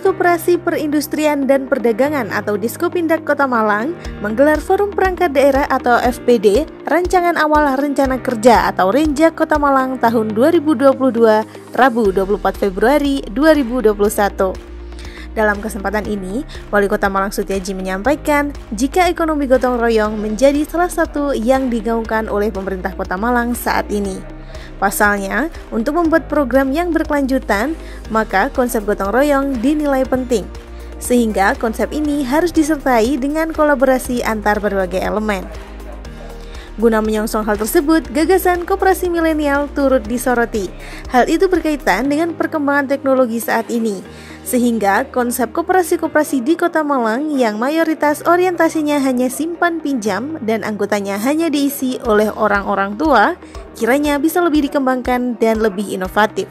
Diskoperasi Perindustrian dan Perdagangan atau Diskopindak Kota Malang menggelar Forum Perangkat Daerah atau FPD Rancangan Awal Rencana Kerja atau Renjak Kota Malang tahun 2022, Rabu 24 Februari 2021. Dalam kesempatan ini, Wali Kota Malang Sutiaji menyampaikan jika ekonomi gotong royong menjadi salah satu yang digaungkan oleh pemerintah Kota Malang saat ini. Pasalnya, untuk membuat program yang berkelanjutan, maka konsep gotong royong dinilai penting. Sehingga konsep ini harus disertai dengan kolaborasi antar berbagai elemen. Guna menyongsong hal tersebut, gagasan koperasi milenial turut disoroti. Hal itu berkaitan dengan perkembangan teknologi saat ini. Sehingga konsep koperasi-koperasi di Kota Malang yang mayoritas orientasinya hanya simpan pinjam dan anggotanya hanya diisi oleh orang-orang tua, kiranya bisa lebih dikembangkan dan lebih inovatif.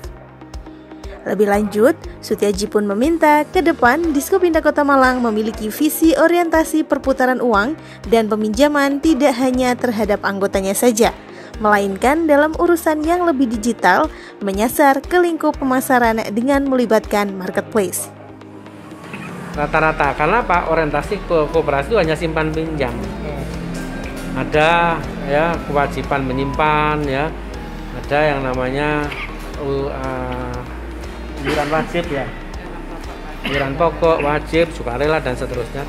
Lebih lanjut, Sutiaji pun meminta ke depan Diskopindak Kota Malang memiliki visi orientasi perputaran uang dan peminjaman tidak hanya terhadap anggotanya saja, melainkan dalam urusan yang lebih digital, menyasar ke lingkup pemasaran dengan melibatkan marketplace. Rata-rata, karena apa? Orientasi koperasi itu hanya simpan pinjam. Ada ya kewajiban menyimpan, ya. Ada yang namanya iuran wajib ya, iuran pokok, wajib, sukarela dan seterusnya.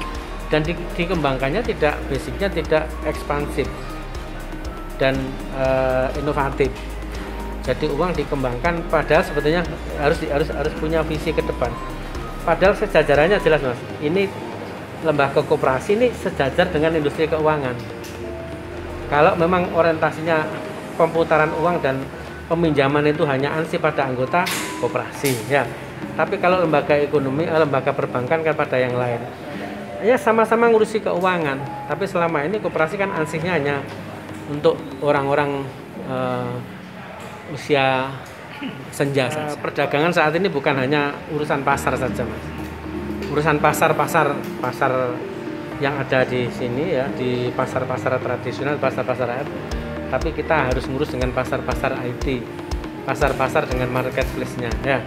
Dan dikembangkannya basicnya tidak ekspansif dan inovatif. Jadi uang dikembangkan, padahal sebetulnya harus punya visi ke depan. Padahal sejajarannya jelas, Mas. Ini lembaga koperasi ini sejajar dengan industri keuangan. Kalau memang orientasinya pemutaran uang dan peminjaman itu hanya ansih pada anggota koperasi, ya. Tapi kalau lembaga ekonomi, lembaga perbankan kan pada yang lain. Ya sama-sama ngurusi keuangan. Tapi selama ini koperasi kan ansihnya hanya untuk orang-orang usia senja saja. Perdagangan saat ini bukan hanya urusan pasar saja, Mas. Urusan pasar yang ada di sini ya, di pasar-pasar tradisional, pasar-pasar rakyat. Tapi kita harus ngurus dengan pasar-pasar IT, pasar-pasar dengan marketplace-nya, ya.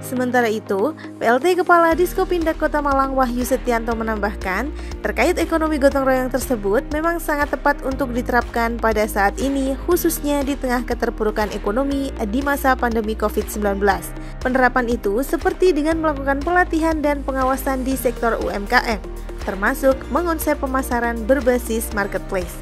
Sementara itu, PLT Kepala Diskopindak Kota Malang Wahyu Setianto menambahkan, terkait ekonomi gotong royong tersebut memang sangat tepat untuk diterapkan pada saat ini, khususnya di tengah keterpurukan ekonomi di masa pandemi COVID-19. Penerapan itu seperti dengan melakukan pelatihan dan pengawasan di sektor UMKM, termasuk mengonsep pemasaran berbasis marketplace.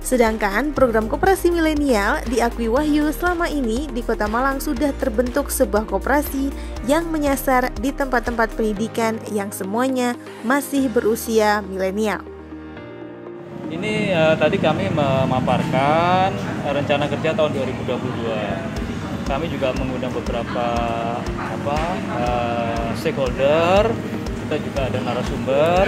Sedangkan program koperasi milenial diakui Wahyu selama ini di Kota Malang sudah terbentuk sebuah koperasi yang menyasar di tempat-tempat pendidikan yang semuanya masih berusia milenial. Ini tadi kami memaparkan rencana kerja tahun 2022. Kami juga mengundang beberapa stakeholder, kita juga ada narasumber.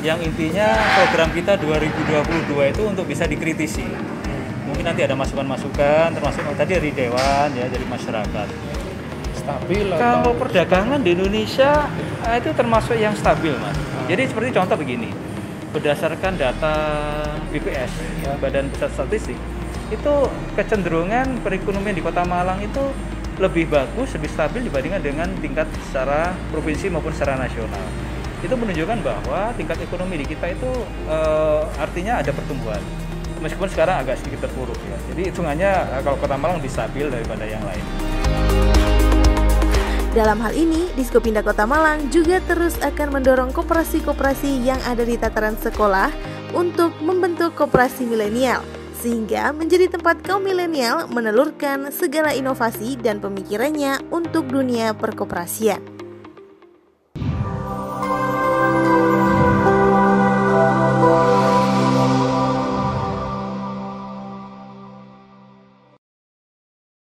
Yang intinya program kita 2022 itu untuk bisa dikritisi. Mungkin nanti ada masukan-masukan, termasuk tadi dari Dewan ya, dari masyarakat. Stabil atau? Kalau perdagangan di Indonesia itu termasuk yang stabil, Mas. Jadi seperti contoh begini, berdasarkan data BPS, ya, Badan Pusat Statistik, itu kecenderungan perekonomian di Kota Malang itu lebih bagus, lebih stabil dibandingkan dengan tingkat secara provinsi maupun secara nasional. Itu menunjukkan bahwa tingkat ekonomi di kita itu artinya ada pertumbuhan, meskipun sekarang agak sedikit terpuruk ya. Jadi hitungannya kalau Kota Malang lebih stabil daripada yang lain. Dalam hal ini, Diskopindak Kota Malang juga terus akan mendorong koperasi-koperasi yang ada di tataran sekolah untuk membentuk koperasi milenial, sehingga menjadi tempat kaum milenial menelurkan segala inovasi dan pemikirannya untuk dunia perkoperasian.